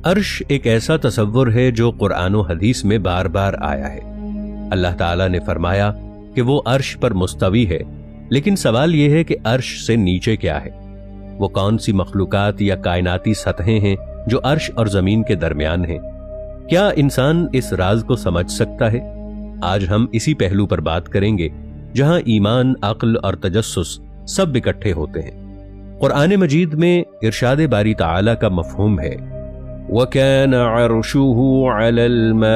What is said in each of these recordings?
अर्श एक ऐसा तसव्वुर है जो कुरान और हदीस में बार बार आया है। अल्लाह ताला ने फरमाया कि वो अर्श पर मुस्तवी है, लेकिन सवाल यह है कि अर्श से नीचे क्या है? वो कौन सी मखलूकात या कायनाती सतहें हैं जो अर्श और जमीन के दरमियान हैं? क्या इंसान इस राज को समझ सकता है? आज हम इसी पहलू पर बात करेंगे जहां ईमान, अक्ल और तजस्सुस सब इकट्ठे होते हैं। कुरान मजीद में इरशाद बारी ताला का मफहूम है वकान अर्शुहु अलल मा,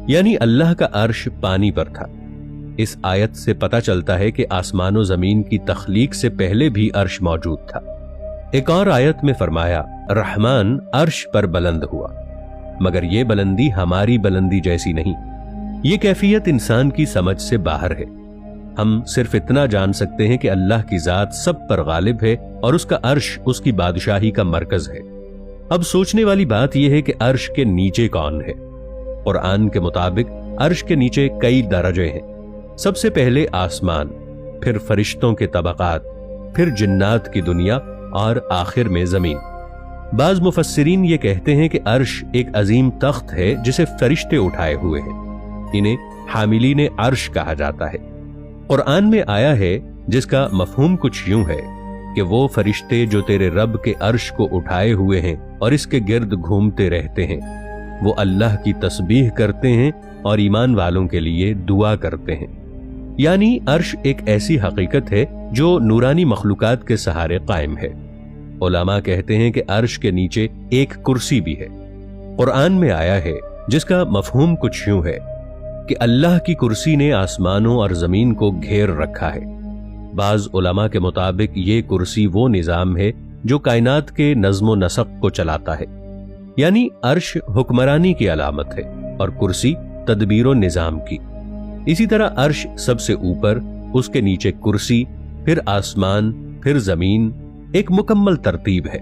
यानी अल्लाह का अर्श पानी पर था। इस आयत से पता चलता है कि आसमान और जमीन की तख्लीक से पहले भी अर्श मौजूद था। एक और आयत में फरमाया रहमान अर्श पर बुलंद हुआ, मगर यह बुलंदी हमारी बुलंदी जैसी नहीं। ये कैफियत इंसान की समझ से बाहर है। हम सिर्फ इतना जान सकते हैं कि अल्लाह की जात सब पर गालिब है और उसका अर्श उसकी बादशाही का मरकज है। अब सोचने वाली बात यह है कि अर्श के नीचे कौन है? कुरान के मुताबिक अर्श के नीचे कई दरजे हैं। सबसे पहले आसमान, फिर फरिश्तों के तबकात, फिर जिन्नात की दुनिया और आखिर में जमीन। बाज मुफस्सिरीन ये कहते हैं कि अर्श एक अजीम तख्त है जिसे फरिश्ते उठाए हुए हैं। इन्हें हामिलीन अर्श कहा जाता है। कुरान में आया है जिसका मफहूम कुछ यूं है कि वो फरिश्ते जो तेरे रब के अर्श को उठाए हुए हैं और इसके गिर्द घूमते रहते हैं, वो अल्लाह की तस्बीह करते हैं और ईमान वालों के लिए दुआ करते हैं। यानी अर्श एक ऐसी हकीकत है जो नूरानी मखलूकात के सहारे कायम है। उलमा कहते हैं कि अर्श के नीचे एक कुर्सी भी है। कुरान में आया है जिसका मफहूम कुछ यूं है कि अल्लाह की कुर्सी ने आसमानों और जमीन को घेर रखा है। बाज उलमा के मुताबिक ये कुर्सी वो निजाम है जो कायनात के नज़्म नसक को चलाता है। यानी अर्श हुक्मरानी की अलामत है और कुर्सी तदबीरो निजाम की। इसी तरह अर्श सबसे ऊपर, उसके नीचे कुर्सी, फिर आसमान, फिर जमीन, एक मुकम्मल तरतीब है।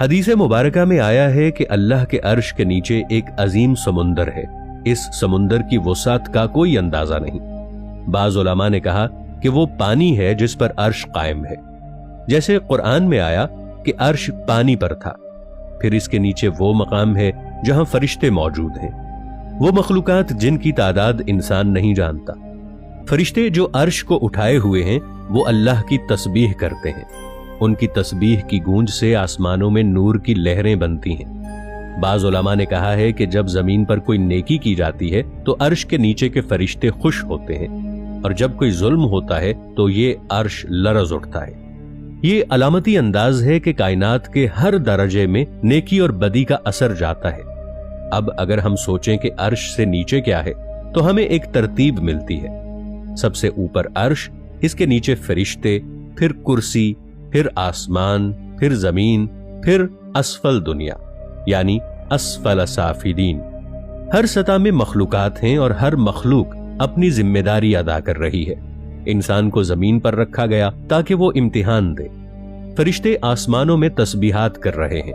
हदीस मुबारका में आया है कि अल्लाह के अर्श के नीचे एक अजीम समुंदर है। इस समुंदर की वसात का कोई अंदाजा नहीं। बाज उलमा ने कहा कि वो पानी है जिस पर अर्श कायम है। जैसे कुरान में आया कि अर्श पानी पर था, फिर इसके नीचे वो मकाम है जहां फरिश्ते मौजूद हैं, वो मखलूकात जिनकी तादाद इंसान नहीं जानता। फरिश्ते जो अर्श को उठाए हुए हैं वो अल्लाह की तस्बीह करते हैं। उनकी तस्बीह की गूंज से आसमानों में नूर की लहरें बनती हैं। बाज उलमा ने कहा है कि जब जमीन पर कोई नेकी की जाती है तो अर्श के नीचे के फरिश्ते खुश होते हैं, और जब कोई जुल्म होता है तो ये अर्श लरज उठता है। ये अलामती अंदाज है कि कायनात के हर दर्जे में नेकी और बदी का असर जाता है। अब अगर हम सोचें कि अर्श से नीचे क्या है तो हमें एक तरतीब मिलती है। सबसे ऊपर अर्श, इसके नीचे फरिश्ते, फिर कुर्सी, फिर आसमान, फिर जमीन, फिर असफल दुनिया यानी असफल साफिलीन। हर सतह में मखलूकात हैं और हर मखलूक अपनी जिम्मेदारी अदा कर रही है। इंसान को जमीन पर रखा गया ताकि वो इम्तिहान दे। फरिश्ते आसमानों में तस्बीहात कर रहे हैं,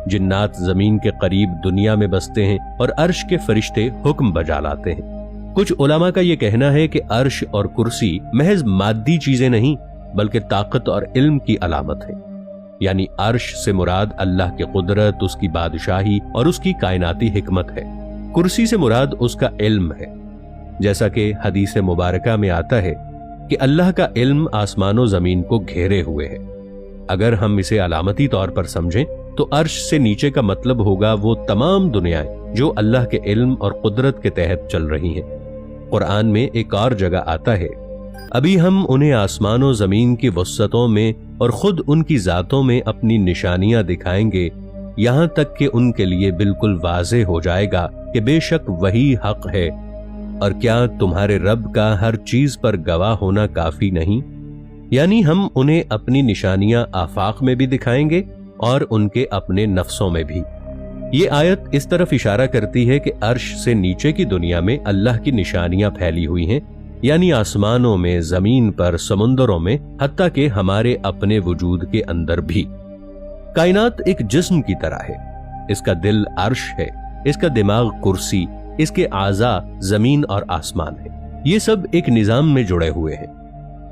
जिन्नात जमीन के करीब दुनिया में बसते हैं और अर्श के फरिश्ते हुक्म बजा लाते हैं। कुछ उलमा का यह कहना है कि अर्श और कुर्सी महज मादी चीजें नहीं बल्कि ताकत और इल्म की अलामत है। यानी अर्श से मुराद अल्लाह की कुदरत, उसकी बादशाही और उसकी कायनाती हिकमत है। कुर्सी से मुराद उसका इल्म है। जैसा कि हदीस मुबारका में आता है कि अल्लाह का इल्म आसमानों जमीन को घेरे हुए है। अगर हम इसे अलामती तौर पर समझें तो अर्श से नीचे का मतलब होगा वो तमाम दुनियाएं जो अल्लाह के इल्म और कुदरत के तहत चल रही हैं। कुरान में एक और जगह आता है, अभी हम उन्हें आसमानों जमीन की वसतों में और खुद उनकी जातों में अपनी निशानियां दिखाएंगे, यहां तक कि उनके लिए बिल्कुल वाज़े हो जाएगा कि बेशक वही हक है। और क्या तुम्हारे रब का हर चीज पर गवाह होना काफी नहीं? यानी हम उन्हें अपनी निशानियां आफाक में भी दिखाएंगे और उनके अपने नफ्सों में भी। ये आयत इस तरफ इशारा करती है कि अर्श से नीचे की दुनिया में अल्लाह की निशानियां फैली हुई हैं, यानी आसमानों में, जमीन पर, समुंदरों में, हत्ता कि हमारे अपने वजूद के अंदर भी। कायनात एक जिस्म की तरह है। इसका दिल अर्श है, इसका दिमाग कुर्सी, इसके आज़ा जमीन और आसमान है। ये सब एक निजाम में जुड़े हुए हैं।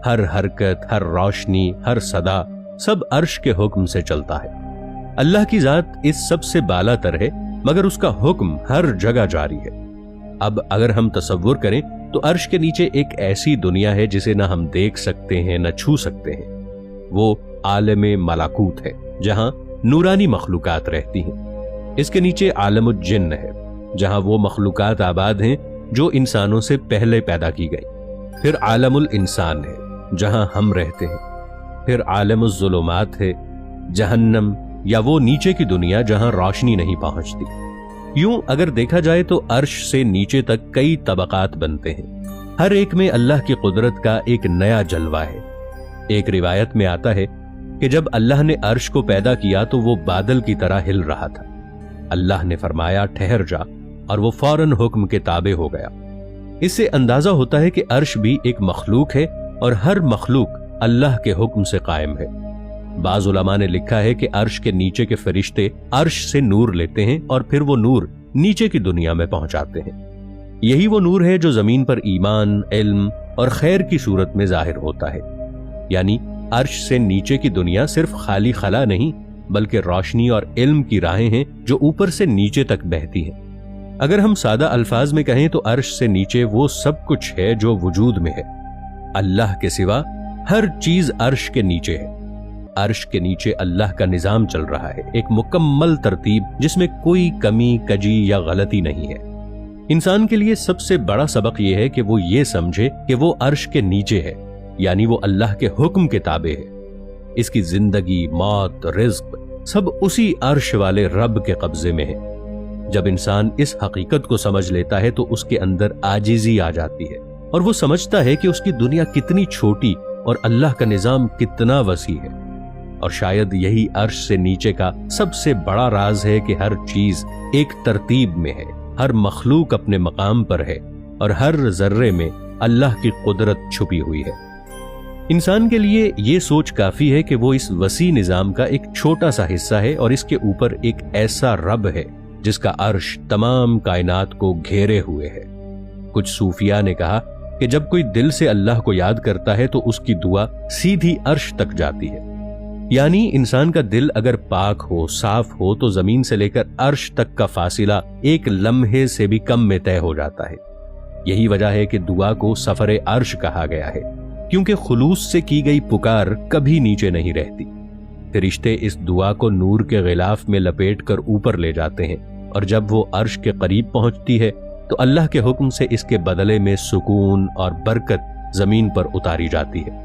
हर हरकत, हर रोशनी, हर सदा सब अर्श के हुक्म से चलता है। अल्लाह की जात इस सबसे बाला तर है, मगर उसका हुक्म हर जगह जारी है। अब अगर हम तसव्वुर करें तो अर्श के नीचे एक ऐसी दुनिया है जिसे न हम देख सकते हैं न छू सकते हैं। वो आलमे मलाकूत है, जहां नूरानी मखलूकात रहती हैं। इसके नीचे आलमुल जिन्न है, जहां वो मखलूकात आबाद हैं जो इंसानों से पहले पैदा की गई। फिर आलमुल इंसान है, जहां हम रहते हैं। फिर आलमुल ज़ुलुमात है, जहन्नम या वो नीचे की दुनिया जहां रोशनी नहीं पहुंचती। यूं अगर देखा जाए तो अर्श से नीचे तक कई तबकात बनते हैं। हर एक में अल्लाह की कुदरत का एक नया जलवा है। एक रिवायत में आता है कि जब अल्लाह ने अर्श को पैदा किया तो वो बादल की तरह हिल रहा था। अल्लाह ने फरमाया ठहर जा, और वो फौरन हुक्म के ताबे हो गया। इससे अंदाजा होता है कि अर्श भी एक मखलूक है और हर मखलूक अल्लाह के हुक्म से कायम है। बाज़ उलमा ने लिखा है कि अर्श के नीचे के फरिश्ते अर्श से नूर लेते हैं और फिर वो नूर नीचे की दुनिया में पहुंचाते हैं। यही वो नूर है जो जमीन पर ईमान, इल्म और खैर की सूरत में जाहिर होता है। यानी अर्श से नीचे की दुनिया सिर्फ खाली खला नहीं, बल्कि रोशनी और इल्म की राहें हैं जो ऊपर से नीचे तक बहती हैं। अगर हम सादा अल्फाज में कहें तो अर्श से नीचे वो सब कुछ है जो वजूद में है। अल्लाह के सिवा हर चीज अर्श के नीचे है। अर्श के नीचे अल्लाह का निजाम चल रहा है, एक मुकम्मल तरतीब जिसमें कोई कमी, कजी या गलती नहीं है। इंसान के लिए सबसे बड़ा सबक यह है कि वो ये समझे कि वो अर्श के नीचे है, यानी वो अल्लाह के हुक्म के ताबे है। इसकी जिंदगी, मौत, रिज्क सब उसी अर्श वाले रब के कब्जे में है। जब इंसान इस हकीकत को समझ लेता है तो उसके अंदर आजिजी आ जाती है और वो समझता है कि उसकी दुनिया कितनी छोटी और अल्लाह का निजाम कितना वसी है। और शायद यही अर्श से नीचे का सबसे बड़ा राज है कि हर चीज एक तरतीब में है, हर मखलूक अपने मकाम पर है और हर जर्रे में अल्लाह की कुदरत छुपी हुई है। इंसान के लिए ये सोच काफी है कि वो इस वसी निजाम का एक छोटा सा हिस्सा है और इसके ऊपर एक ऐसा रब है जिसका अर्श तमाम कायनात को घेरे हुए है। कुछ सूफिया ने कहा कि जब कोई दिल से अल्लाह को याद करता है तो उसकी दुआ सीधी अर्श तक जाती है। यानी इंसान का दिल अगर पाक हो, साफ हो, तो जमीन से लेकर अर्श तक का फासिला एक लम्हे से भी कम में तय हो जाता है। यही वजह है कि दुआ को सफरे अर्श कहा गया है, क्योंकि खुलूस से की गई पुकार कभी नीचे नहीं रहती। फरिश्ते इस दुआ को नूर के गिलाफ में लपेट कर ऊपर ले जाते हैं और जब वो अर्श के करीब पहुंचती है तो अल्लाह के हुक्म से इसके बदले में सुकून और बरकत जमीन पर उतारी जाती है।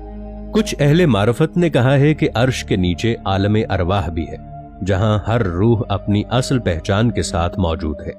कुछ अहले मारफत ने कहा है कि अर्श के नीचे आलमे अरवाह भी है, जहां हर रूह अपनी असल पहचान के साथ मौजूद है।